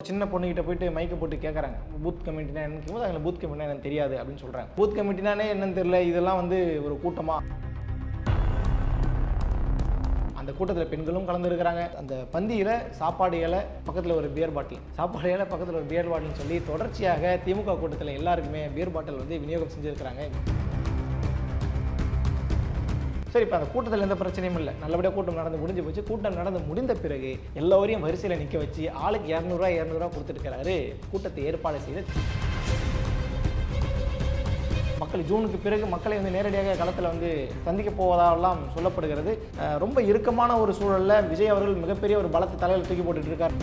சின்ன பொண்ணுகிட்ட போயிட்டு மைக்கை போட்டு கேட்குறாங்க பூத் கமிட்டினா என்னன்னு கேட்கும்போது அதில் பூத் கமிட்டினா எனக்கு தெரியாது அப்படின்னு சொல்கிறாங்க. பூத் கமிட்டினானே என்னன்னு தெரியல, இதெல்லாம் வந்து ஒரு கூட்டமாக. அந்த கூட்டத்தில் பெண்களும் கலந்துருக்கிறாங்க. அந்த பந்தியில் சாப்பாடு இலை பக்கத்தில் ஒரு பியர் பாட்டில், சாப்பாடு இலை பக்கத்தில் ஒரு பியர் பாட்டில்னு சொல்லி தொடர்ச்சியாக திமுக கூட்டத்தில் எல்லாருக்குமே பியர் பாட்டில் வந்து விநியோகம் செஞ்சுருக்கிறாங்க. சரி, இப்போ அந்த கூட்டத்தில் எந்த பிரச்சனையும் இல்லை, நல்லபடியாக கூட்டம் நடந்து முடிஞ்சு போச்சு. கூட்டம் நடந்து முடிந்த பிறகு எல்லோரையும் வரிசையில் நிற்க வச்சு ஆளுக்கு 200 கொடுத்துருக்கிறாரு கூட்டத்தை ஏற்பாடு செய்து. மக்கள் ஜூனுக்கு பிறகு மக்களை வந்து நேரடியாக களத்தில் வந்து சந்திக்க போவதாலாம் சொல்லப்படுகிறது. ரொம்ப இறுக்கமான ஒரு சூழலில் விஜய் அவர்கள் மிகப்பெரிய ஒரு பலத்தை தலையில் தூக்கி போட்டுட்டு இருக்கார்.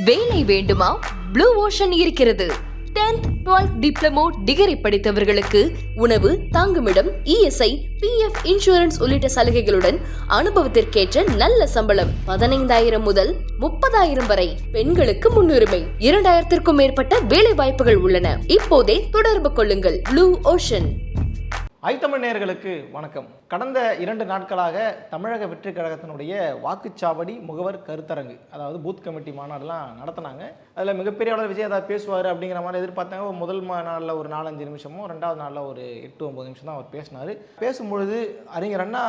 வேலை வேண்டுமா? ப்ளூ ஓஷன் இருக்கிறது. 10th 12th டிப்ளமோ டிகிரி படித்தவர்களுக்கு உணவு, தங்குமிடம், இஎஸ்ஐ, பிஎஃப், இன்சூரன்ஸ் உள்ளிட்ட சலுகைகளுடன் அனுபவத்திற்கேற்ற நல்ல சம்பளம் 15,000 முதல் 30,000 வரை. பெண்களுக்கு முன்னுரிமை. 2,000க்கும் மேற்பட்ட வேலை வாய்ப்புகள் உள்ளன. இப்போதே தொடர்பு கொள்ளுங்கள். Blue ocean. ஐத்தமிழ் நேயர்களுக்கு வணக்கம். கடந்த 2 நாட்களாக தமிழக வெற்றி கழகத்தினுடைய வாக்குச்சாவடி முகவர் கருத்தரங்கு, அதாவது பூத் கமிட்டி மாநாடுலாம் நடத்தினாங்க. அதில் மிகப்பெரிய அளவில் விஜய் ஏதாவது பேசுவார் அப்படிங்கிற மாதிரி எதிர்பார்த்தாங்க. முதல் நாளில் ஒரு 4-5 நிமிஷமும், ரெண்டாவது நாளில் ஒரு 8-9 நிமிஷம் தான் அவர் பேசினார். பேசும்பொழுது அறிஞர் அண்ணா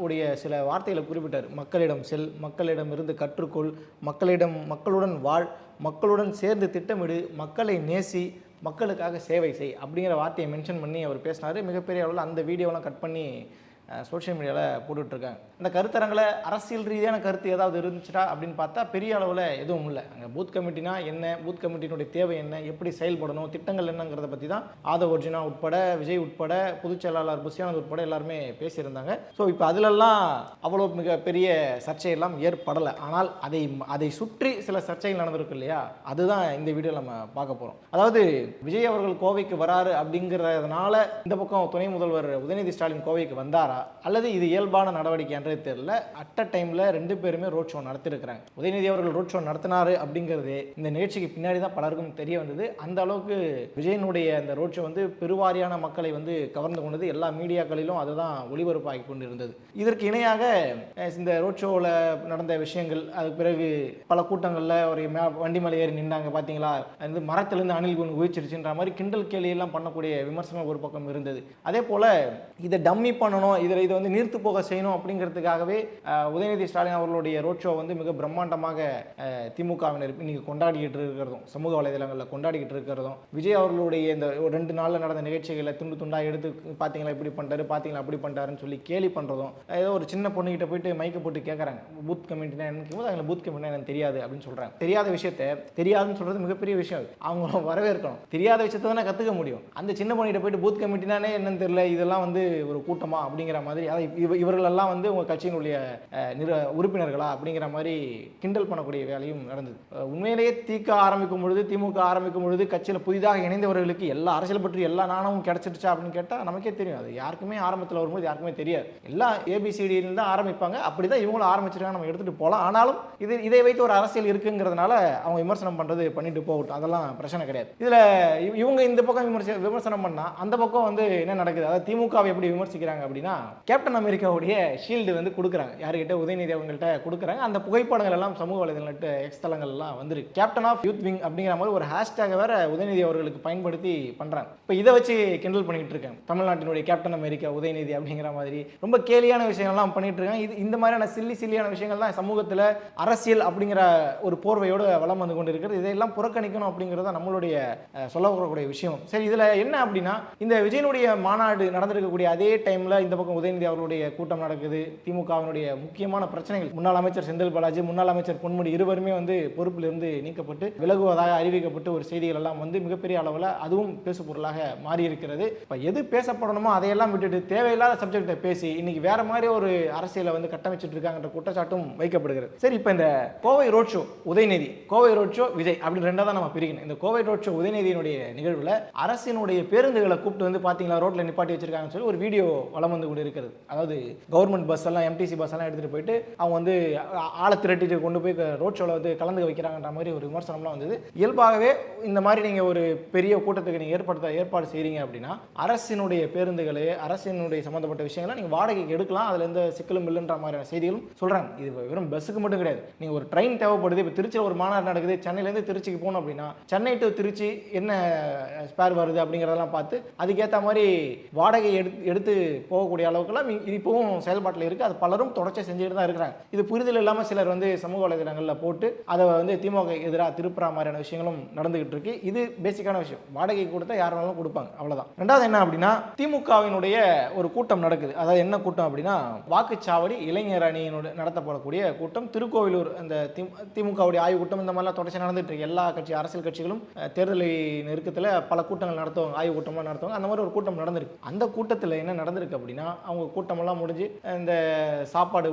உடைய சில வார்த்தைகளை குறிப்பிட்டார். மக்களிடம் செல், மக்களிடம் இருந்து கற்றுக்கொள், மக்களுடன் வாழ், மக்களுடன் சேர்ந்து திட்டமிடு, மக்களை நேசி, மக்களுக்காக சேவை செய் அப்படிங்கிற வார்த்தையை மென்ஷன் பண்ணி அவர் பேசினார். மிகப்பெரிய அளவில் அந்த வீடியோலாம் கட் பண்ணி சோஷியல் மீடியாவில் போட்டுட்ருக்காங்க. இந்த கருத்தரங்கில் அரசியல் ரீதியான கருத்து ஏதாவது இருந்துச்சுட்டா அப்படின்னு பார்த்தா பெரிய அளவில் எதுவும் இல்லை. அங்கே பூத் கமிட்டினா என்ன, பூத் கமிட்டியினுடைய தேவை என்ன, எப்படி செயல்படணும், திட்டங்கள் என்னங்கிறத பற்றி தான் ஆதவ் அர்ஜுனா உட்பட, விஜய் உட்பட, பொதுச் செயலாளர் புஷியானந்த் உட்பட எல்லாருமே பேசியிருந்தாங்க. ஸோ இப்போ அதிலெல்லாம் அவ்வளோ மிகப்பெரிய சர்ச்சையெல்லாம் ஏற்படலை. ஆனால் அதை சுற்றி சில சர்ச்சைகள் நடந்திருக்கு இல்லையா, அதுதான் இந்த வீடியோவில் நம்ம பார்க்க போகிறோம். அதாவது விஜய் அவர்கள் கோவைக்கு வராரு அப்படிங்கிறதுனால இந்த பக்கம் துணை முதல்வர் உதயநிதி ஸ்டாலின் கோவைக்கு வந்தாரா, அல்லது இது இயல்பான நடவடிக்கை என்றே தெரியல. அட் அ டைம்ல 2 பேருமே ரோட் ஷோ நடத்திருக்கிறாங்க. உதயநிதி அவர்கள் ரோட் ஷோ நடத்தினாரு அப்படிங்கிறது இந்த நிகழ்ச்சிக்கு பின்னாடி தான் பலருக்கும் தெரிய வந்தது. அந்த அளவுக்கு விஜயனுடைய அந்த ரோட் ஷோ வந்து பெருவாரியான மக்களை வந்து கவர்ந்து கொண்டது. எல்லா மீடியாக்களிலும் அதுதான் ஒளிபரப்பாகி கொண்டு இருந்தது. இதற்கு இணையாக இந்த ரோட் ஷோவில் நடந்த விஷயங்கள், அதுக்கு பிறகு பல கூட்டங்களில் ஒரு வண்டி மேலே ஏறி நின்றாங்க பார்த்தீங்களா, அது மரத்திலிருந்து அணில் கொண்டு குதிச்சிருச்சுன்ற மாதிரி கிண்டல் கேலியெல்லாம் பண்ணக்கூடிய விமர்சனம் ஒரு பக்கம் இருந்தது. அதே போல இதை டம்மி பண்ணணும், இதை வந்து நீர்த்து போக செய்யணும் அப்படிங்கிறதுக்காகவே உதயநிதி ஸ்டாலின் அவர்களுடைய ரோட் ஷோ வந்து மிக பிரம்மாண்டமாக திமுகவினர் இன்னைக்கு கொண்டாடிக்கிட்டு இருக்கிறதும், சமூக வலைதளங்களில் கொண்டாடிக்கிட்டு இருக்கிறதும், விஜய் அவர்களுடைய இந்த 2 நாளில் நடந்த நிகழ்ச்சிகளை துண்டு துண்டாக எடுத்து பார்த்தீங்களா இப்படி பண்ணிட்டாரு, பார்த்தீங்களா அப்படி பண்ணிட்டாருன்னு சொல்லி கேலி பண்ணுறதும், ஏதோ ஒரு சின்ன பொண்ணுகிட்ட போயிட்டு மைக்கை போட்டு கேட்குறாங்க பூத் கமிட்டினா என்னன்னு கேட்கும்போது அதில் பூத் கமிட்டினா எனக்கு தெரியாது அப்படின்னு சொல்கிறாங்க. தெரியாத விஷயத்தை தெரியாதுன்னு சொல்கிறது மிகப்பெரிய விஷயம். அவங்க வரவேற்கணும். தெரியாத விஷயத்தை தானே கற்றுக்க முடியும். அந்த சின்ன பொண்ணுகிட்ட போயிட்டு பூத் கமிட்டினானே என்னன்னு தெரியல, இதெல்லாம் வந்து ஒரு கூட்டமா அப்படிங்கிற மாதிரி, அதாவது இவர்களெல்லாம் வந்து உங்கள் கட்சியினுடைய உறுப்பினர்களா அப்படிங்கிற மாதிரி கிண்டல் பண்ணக்கூடிய வேலையும் நடந்தது. உண்மையிலேயே திமுக ஆரம்பிக்கும் பொழுது கட்சியில் புதிதாக இணைந்தவர்களுக்கு எல்லா அரசியல் பற்றி எல்லா நாணமும் கிடைச்சிடுச்சா அப்படின்னு கேட்டால் நமக்கே தெரியும். அது யாருக்குமே ஆரம்பத்தில் வரும்போது யாருக்குமே தெரியாது. எல்லாம் ஏபிசிடியில் தான் ஆரம்பிப்பாங்க. அப்படிதான் இவங்களும் ஆரம்பிச்சிருக்காங்க, நம்ம எடுத்துகிட்டு போகலாம். ஆனாலும் இதை வைத்து ஒரு அரசியல் இருக்குங்கிறதுனால அவங்க விமர்சனம் பண்ணுறது பண்ணிட்டு போகட்டும், அதெல்லாம் பிரச்சனை கிடையாது. இதில் இவங்க இந்த பக்கம் விமர்சனம் பண்ணால் அந்த பக்கம் வந்து என்ன நடக்குது, அதாவது திமுகவை எப்படி விமர்சிக்கிறாங்க அப்படின்னா, கேப்டன் அமெரிக்காவுடைய ஷீல்டு வந்து கொடுக்குறாங்க, யாருக்கிட்ட உதயநிதி அவங்கள்ட்ட கொடுக்குறாங்க. அந்த புகைப்படங்கள் எல்லாம் சமூக வலைதளங்கள்ட்ட எக்ஸ் தளங்கள்லாம் வந்துருக்கு. கேப்டன் ஆஃப் யூத் விங் அப்படிங்கிற மாதிரி ஒரு ஹேஷ்டேக் வேற உதயநிதி அவர்களுக்கு பயன்படுத்தி பண்ணுறாங்க. இப்போ இதை வச்சு கிண்டல் பண்ணிட்டு இருக்காங்க. தமிழ்நாட்டினுடைய கேப்டன் அமெரிக்கா உதயநிதி அப்படிங்கிற மாதிரி ரொம்ப கேலியான விஷயங்கள்லாம் பண்ணிட்டு இருக்காங்க. இந்த மாதிரியான சில்லியான விஷயங்கள் தான் சமூகத்தில் அரசியல் அப்படிங்கிற ஒரு போர்வையோடு வளம் வந்து கொண்டு இருக்கிறது. இதையெல்லாம் புறக்கணிக்கணும் அப்படிங்கிறத நம்மளுடைய சொல்லக்கூடிய விஷயம். சரி, இதில் என்ன அப்படின்னா, இந்த விஜயனுடைய மாநாடு நடந்திருக்கக்கூடிய அதே டைமில் இந்த பக்கம் உதயநிதி அவர்களுடைய கூட்டம் நடக்குது. திமுகவினுடைய முக்கியமான பிரச்சனைகள், முன்னாள் அமைச்சர் செந்தில் பாலாஜி, முன்னாள் அமைச்சர் பொன்முடி இருவருமே வந்து பொறுப்பிலிருந்து நீக்கப்பட்டு விலகுவதாக அறிவிக்கப்பட்டு ஒரு செய்திகள் எல்லாம் வந்து மிகப்பெரிய அளவில் அதுவும் பேசு பொருளாக மாறி இருக்கிறது. இப்போ எது பேசப்படணுமோ அதையெல்லாம் விட்டுட்டு தேவையில்லாத சப்ஜெக்டை பேசி இன்னைக்கு வேற மாதிரி ஒரு அரசியலை வந்து கட்டமைச்சிட்டு இருக்காங்கன்ற குற்றச்சாட்டும் வைக்கப்படுகிறது. சரி, இப்போ இந்த Kovai road show Udhayanidhi, Kovai road show Vijay அப்படின்னு ரெண்டாக தான் நம்ம பிரிக்கணும். இந்த கோவை ரோட் ஷோ உதயநிதியினுடைய நிகழ்வில் அரசினுடைய பேருந்துகளை கூப்பிட்டு வந்து பார்த்தீங்களா ரோட்டில் நிப்பாட்டி வச்சிருக்காங்கன்னு சொல்லி ஒரு வீடியோ வலம் வந்து கொண்டு இருக்கிறது. அதாவது கவர்மெண்ட் பஸ் எல்லாம் எம்டிசி பஸ் எல்லாம் எடுத்துகிட்டு போயிட்டு அவங்க வந்து ஆளை திரட்டிட்டு கொண்டு போய் ரோட் ஷோவில் வந்து கலந்து வைக்கிறாங்கன்ற மாதிரி ஒரு விமர்சனம்லாம் வந்தது. இயல்பாகவே இந்த மாதிரி நீங்கள் ஒரு பெரிய கூட்டத்துக்கு நீங்கள் ஏற்பாடு செய்கிறீங்க அப்படின்னா அரசினுடைய பேருந்துகளே அரசினுடைய சம்மந்தப்பட்ட விஷயங்களை நீங்கள் வாடகைக்கு எடுக்கலாம், அதில் எந்த சிக்கலும் இல்லைன்ற மாதிரியான செய்திகளும் சொல்கிறாங்க. இது வெறும் பஸ்ஸுக்கு மட்டும் கிடையாது. நீங்கள் ஒரு ட்ரெயின் தேவைப்படுது, இப்போ திருச்சியில் ஒரு மாநாடு நடக்குது, சென்னையிலேருந்து திருச்சிக்கு போகணும் அப்படின்னா சென்னை டு திருச்சி என்ன ஸ்பேர் வருது அப்படிங்கிறதெல்லாம் பார்த்து அதுக்கேற்ற மாதிரி வாடகை எடுத்து போகக்கூடிய அளவுக்குலாம் இப்போவும் செயல்பாட்டில் இருக்குது. அது பலரும் தொடர்ச்சியாக செஞ்சுட்டு தான் இருக்கிறாங்க. இது புரிதல் இல்லாமல் சிலர் வந்து சமூக வலைதளங்களில் போட்டு அதை வந்து திமுக எதிராக திருப்புற மாதிரியான விஷயங்களும் நடந்துகிட்டு இருக்கு. இது பேசிக்கான விஷயம். வாடகை கொடுத்தா யாராலும் கொடுப்பாங்க, அவ்வளோதான். ரெண்டாவது என்ன அப்படின்னா, திமுகவினுடைய ஒரு கூட்டம் நடக்குது. அதாவது என்ன கூட்டம் அப்படின்னா, வாக்குச்சாவடி இளைஞர் அணியினுடைய நடத்தப்படக்கூடிய கூட்டம். திருக்கோவிலூர் அந்த திமுகவுடைய ஆய்வு கூட்டம் இந்த மாதிரிலாம் தொடர்ச்சி நடந்துட்டு இருக்கு. எல்லா அரசியல் கட்சிகளும் தேர்தலை நெருக்கத்தில் பல கூட்டங்கள் நடத்துவாங்க, ஆய்வு கூட்டமாக நடத்துவாங்க. அந்த மாதிரி ஒரு கூட்டம் நடந்திருக்கு. அந்த கூட்டத்தில் என்ன நடந்திருக்கு அப்படின்னா, அவங்க கூட்டமெல்லாம் முடிஞ்சு இந்த சாப்பாடு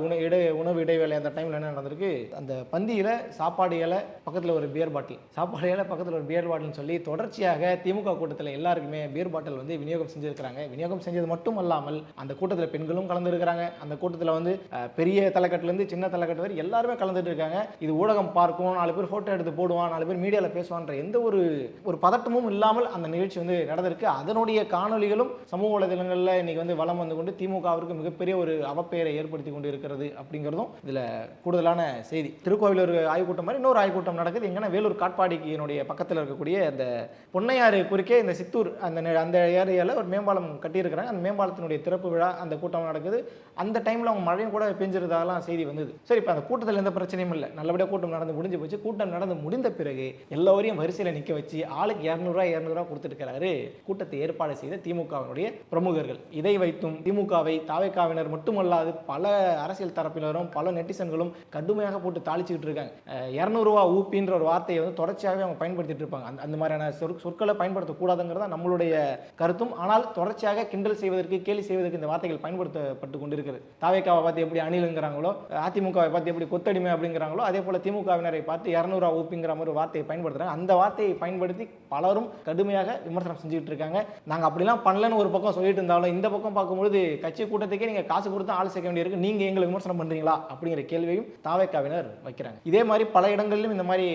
உணவு இடைவேளை அந்த டைமில் என்ன நடந்திருக்கு, அந்த பந்தியில் சாப்பாடு இலை பக்கத்தில் ஒரு பியர் பாட்டில், சாப்பாடு இலை பக்கத்தில் ஒரு பியர் பாட்டில்னு சொல்லி தொடர்ச்சியாக திமுக கூட்டத்தில் எல்லாருக்குமே பியர் பாட்டில் வந்து விநியோகம் செஞ்சுருக்கிறாங்க. விநியோகம் செஞ்சது மட்டும் அல்லாமல் அந்த கூட்டத்தில் பெண்களும் கலந்துருக்கிறாங்க. அந்த கூட்டத்தில் வந்து பெரிய தலைக்கட்டிலேருந்து சின்ன தலைக்கட்டு வரை எல்லாருமே கலந்துட்டு இருக்காங்க. இது ஊடகம் பார்க்கும், 4 பேர் ஃபோட்டோ எடுத்து போடுவான், 4 பேர் மீடியாவில் பேசுவான்ற எந்த ஒரு பதட்டமும் இல்லாமல் அந்த நிகழ்ச்சி வந்து நடந்திருக்கு. அதனுடைய காணொலிகளும் சமூக வலைதளங்களில் இன்னைக்கு வந்து வலம் வந்து கொண்டு திமுகவிற்கு மிகப்பெரிய ஒரு அவப்பெயரை ஏற்படுத்தி கொண்டு இருக்கிறது அப்படிங்கிறதும் இதில் கூடுதலான செய்தி. திருக்கோவிலூர் ஆய்வுக்கூட்டம் மாதிரி இன்னொரு ஆய்வுக்கூட்டம் நடக்குது. எங்கன்னா வேலூர் காட்பாடிக்கு பக்கத்தில் இருக்கக்கூடிய அந்த பொன்னையாறு குறுக்கே இந்த சித்தூர் அந்த ஏரியாவில் ஒரு மேம்பாலம் கட்டியிருக்கிறாங்க. அந்த மேம்பாலத்தினுடைய திறப்பு விழா அந்த கூட்டம் நடக்குது. அந்த டைமில் அவங்க மழையும் கூட பெஞ்சிருந்தாலாம் செய்தி வந்தது. சரி, இப்போ அந்த கூட்டத்தில் எந்த பிரச்சனையும் இல்லை, நல்லபடியாக கூட்டம் நடந்து முடிஞ்சு போச்சு. கூட்டம் நடந்து முடிந்த பிறகு எல்லோரையும் வரிசையில் நிற்க வச்சு ஆளுக்கு 200 கொடுத்துருக்கிறாரு கூட்டத்தை ஏற்பாடு செய்த திமுகவினுடைய பிரமுகர்கள். இதை வைத்தும் திமுகவை தாவேக்காவினர் மட்டுமல்லாது பல அரசியல் தரப்பினரும் பல நெட்டிசன்களும் கடுமையாக போட்டு தாளிச்சுக்கிட்டு இருக்காங்க. 200 ஊப்பின்ற ஒரு வார்த்தையை வந்து தொடர்ச்சியாகவே அவங்க பயன்படுத்திட்டு இருப்பாங்க. அந்த மாதிரியான சொற்களை பயன்படுத்தக்கூடாதுங்கிறதா நம்மளுடைய கருத்தும். ஆனால் தொடர்ச்சியாக கிண்டல் செய்வதற்கு கேலி செய்வதற்கு இந்த வார்த்தைகள் பயன்படுத்தப்பட்டு கொண்டிருக்கிறது. தாவேக்காவை பார்த்து எப்படி அணிலுங்கிறாங்களோ, அதிமுகவை பார்த்து எப்படி கொத்தடிமை அப்படிங்கிறாங்களோ, அதே போல திமுகவினரை பார்த்து 200 ஊப்பிங்கிற மாதிரி வார்த்தையை பயன்படுத்துறாங்க. அந்த வார்த்தையை பயன்படுத்தி பலரும் கடுமையாக விமர்சனம் செஞ்சுட்டு இருக்காங்க. நாங்கள் அப்படிலாம் பண்ணலன்னு ஒரு பக்கம் சொல்லிட்டு இருந்தாலும் இந்த பக்கம் பார்க்கும்போது கட்சி கூட்டத்துக்கே நீங்கள் காசு கொடுத்து ஆள் சேர்க்க வேண்டியிருக்கு, நீங்க எங்களை விமர்சனம் பண்றீங்களா அப்படிங்கிற கேள்வியும் தாவேக்காவினர் வைக்கிறாங்க. இதே மாதிரி பல இடங்களிலும் இந்த மாதிரி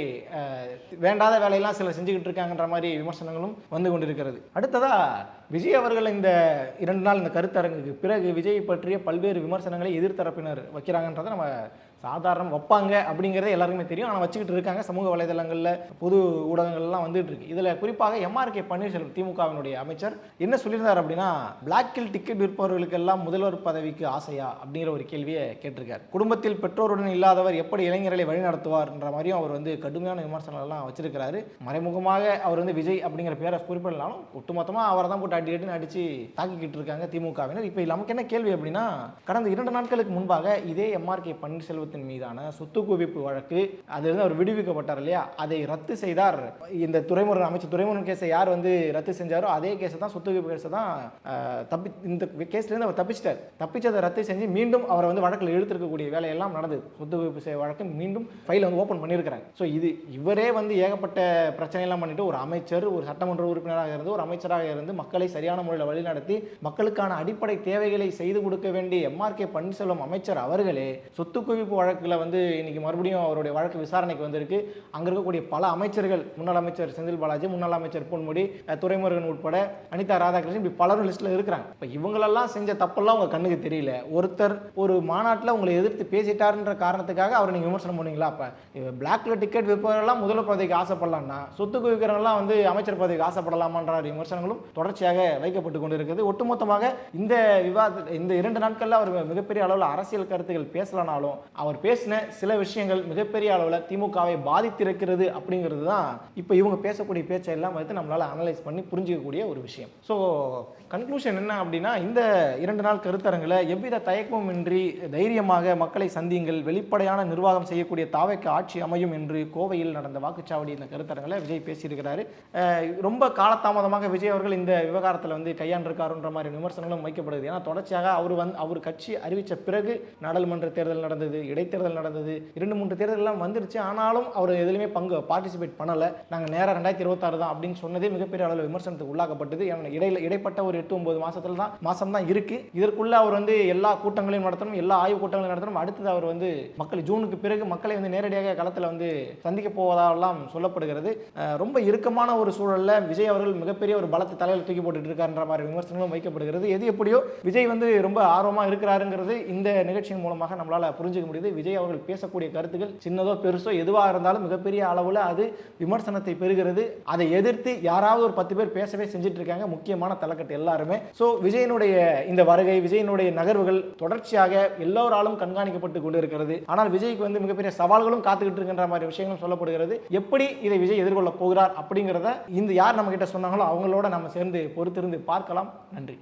வேண்டாத வேலையெல்லாம் சிலர் செஞ்சுக்கிட்டு இருக்காங்கன்ற மாதிரி விமர்சனங்களும் வந்து கொண்டிருக்கிறது. அடுத்ததா விஜய் அவர்கள் இந்த 2 நாள் இந்த கருத்தரங்குக்கு பிறகு விஜய் பற்றிய பல்வேறு விமர்சனங்களை எதிர்த்தரப்பினர் வைக்கிறாங்கன்றதை நம்ம சாதாரண வைப்பாங்க அப்படிங்கிறதே எல்லாருக்குமே தெரியும். ஆனால் வச்சுக்கிட்டு இருக்காங்க. சமூக வலைதளங்களில் பொது ஊடகங்கள்லாம் வந்துட்டு இருக்கு. இதில் குறிப்பாக எம்ஆர்கே பன்னீர்செல்வம் திமுகவினுடைய அமைச்சர் என்ன சொல்லியிருந்தார் அப்படின்னா, பிளாக்கில் டிக்கெட் விற்பவர்களுக்கு எல்லாம் முதல்வர் பதவிக்கு ஆசையா அப்படிங்கிற ஒரு கேள்வியை கேட்டிருக்காரு. குடும்பத்தில் பெற்றோருடன் இல்லாதவர் எப்படி இளைஞர்களை வழிநடத்துவார்ன்ற மாதிரியும் அவர் வந்து கடுமையான விமர்சனங்கள்லாம் வச்சிருக்கிறாரு. மறைமுகமாக அவர் வந்து விஜய் அப்படிங்கிற பேரை குறிப்பிடலாலும் ஒட்டுமொத்தமாக அவரை தான் போட்டு அடிச்சு தாக்கிக்கிட்டு இருக்காங்க திமுகவினர். இப்போ நமக்கு என்ன கேள்வி அப்படின்னா, கடந்த 2 நாட்களுக்கு முன்பாக இதே எம்ஆர்கே பன்னீர்செல்வம் மீதான சொத்து குவிப்பு வழக்கு அதிலிருந்து அவர் விடுவிக்கப்பட்டார் இல்லையா, அதை ரத்து செய்தார். இந்த அமைச்சர் துரைமுருகன் கேஸை யார் வந்து ரத்து செஞ்சாரோ அதே கேஸை தான், சொத்து குவிப்பு கேஸை தான் இந்த கேஸ்லேருந்து அவர் தப்பிச்சதை ரத்து செஞ்சு மீண்டும் அவரை வந்து வழக்கில் இழுத்திருக்கக்கூடிய வேலையெல்லாம் நடந்தது. சொத்து குவிப்பு வழக்கு மீண்டும் ஃபைல் வந்து ஓப்பன் பண்ணியிருக்கிறாங்க. ஸோ இவரே வந்து ஏகப்பட்ட பிரச்சனையெல்லாம் பண்ணிட்டு ஒரு அமைச்சர், ஒரு சட்டமன்ற உறுப்பினராக இருந்து ஒரு அமைச்சராக இருந்து மக்களை சரியான முறையில் வழிநடத்தி மக்களுக்கான அடிப்படை தேவைகளை செய்து கொடுக்க வேண்டிய எம்ஆர்கே பன்னீர்செல்வம் அமைச்சர் அவர்களே சொத்து குவிப்பு வழக்கில் வந்து இன்னைக்கு மறுபடியும் அவருடைய வழக்கு விசாரணைக்கு வந்திருக்கு. அங்கே இருக்கக்கூடிய பல அமைச்சர்கள், முன்னாள் அமைச்சர் செந்தில் பாலாஜி, முன்னாள் அமைச்சர் பொன்முடி, துரைமுருகன் உட்பட அனிதா ராதாகிருஷ்ணன், இப்படி பலரும் லிஸ்ட்டில் இருக்கிறாங்க. இப்போ இவங்களெல்லாம் செஞ்ச தப்பெல்லாம் உங்கள் கண்ணுக்கு தெரியல. ஒருத்தர் ஒரு மாநாட்டில் உங்களை எதிர்த்து பேசிட்டாருன்ற காரணத்துக்காக அவரை நீங்கள் விமர்சனம் பண்ணுவீங்களா? அப்போ பிளாக்ல டிக்கெட் விற்பவர்கள்லாம் முதல்வர் பதவிக்கு ஆசைப்படலாம்னா சொத்து குவிக்கிறவங்களாம் வந்து அமைச்சர் பதவிக்கு ஆசைப்படலாமான்ற விமர்சனங்களும் தொடர்ச்சியாக வைக்கப்பட்டு கொண்டு இருக்குது. ஒட்டுமொத்தமாக இந்த விவாதத்தில் இந்த 2 நாட்களில் அவர் மிகப்பெரிய அளவில் அரசியல் கருத்துக்கள் பேசலனாலும் அவர் பேசின சில விஷயங்கள் மிகப்பெரிய அளவில் திமுகவை பாதித்திருக்கிறது அப்படிங்கிறது தான் இப்போ இவங்க பேசக்கூடிய பேச்சை எல்லாம் வந்து நம்மளால் அனலைஸ் பண்ணி புரிஞ்சிக்கக்கூடிய ஒரு விஷயம். ஸோ கன்க்ளூஷன் என்ன அப்படின்னா, இந்த 2 நாள் கருத்தரங்கில் எவ்வித தயக்கமும் இன்றி தைரியமாக மக்களை சந்தியுங்கள், வெளிப்படையான நிர்வாகம் செய்யக்கூடிய தாவேக்கு ஆட்சி அமையும் என்று கோவையில் நடந்த வாக்குச்சாவடி இந்த கருத்தரங்கில் விஜய் பேசியிருக்கிறாரு. ரொம்ப காலதாமதமாக விஜய் அவர்கள் இந்த விவகாரத்தில் வந்து கையாண்டிருக்காருன்ற மாதிரி விமர்சனங்களும் வைக்கப்படுது. ஏன்னா தொடர்ச்சியாக அவர் கட்சி அறிவித்த பிறகு நாடாளுமன்ற தேர்தல் நடந்தது, இடைத்தேர்தல் நடந்தது, 2-3 தேர்தல் எல்லாம் வந்துருச்சு. ஆனாலும் அவர் எதுலையுமே பார்ட்டிசிபேட் பண்ணலை. நாங்கள் நேராக 2026 தான் அப்படின்னு சொன்னதே மிகப்பெரிய அளவில் விமர்சனத்துக்கு உள்ளாக்கப்பட்டது. இடைப்பட்ட ஒரு 8-9 மாசம் தான் இருக்கு. இதற்குள்ள அவர் எல்லா கூட்டங்களையும் நடத்தணும், எல்லா ஆய்வு கூட்டங்களையும் நடத்தணும். அடுத்தது அவர் மக்கள் ஜூனுக்கு பிறகு மக்களை நேரடியாக களத்தில் சந்திக்க போவதாலாம் சொல்லப்படுகிறது. ரொம்ப இறுக்கமான ஒரு சூழல்ல விஜய் அவர்கள் மிகப்பெரிய ஒரு பலத்தை தலையில் தூக்கி போட்டுட்டு இருக்காருன்ற மாதிரி விமர்சனங்களும் வைக்கப்படுகிறது. எது எப்படியோ விஜய் ரொம்ப ஆர்வமா இருக்கிறாருங்கிறது இந்த நிகழ்ச்சியின் மூலமாக நம்மளால புரிஞ்சுக்க முடியுது. விஜய் அவர்கள் பேசக்கூடிய கருத்துக்கள் சின்னதோ பெருசோ எதுவாக இருந்தாலும் மிகப்பெரிய அளவில் அது விமர்சனத்தை பெறுகிறது. அதை எதிர்த்து யாராவது ஒரு 10 பேர் பேசவே செஞ்சுட்டு இருக்காங்க, முக்கியமான தலைக்கட்டு எல்லாருமே. ஸோ விஜயனுடைய இந்த வருகை, விஜயனுடைய நகர்வுகள் தொடர்ச்சியாக எல்லோராலும் கண்காணிக்கப்பட்டு கொண்டு இருக்கிறது. ஆனால் விஜய்க்கு மிகப்பெரிய சவால்களும் காத்துக்கிட்டு இருக்கின்ற மாதிரி விஷயங்களும் சொல்லப்படுகிறது. எப்படி இதை விஜய் எதிர்கொள்ள போகிறார் அப்படிங்கிறத யார் நம்ம கிட்ட சொன்னாங்களோ அவங்களோட நம்ம சேர்ந்து பொறுத்திருந்து பார்க்கலாம். நன்றி.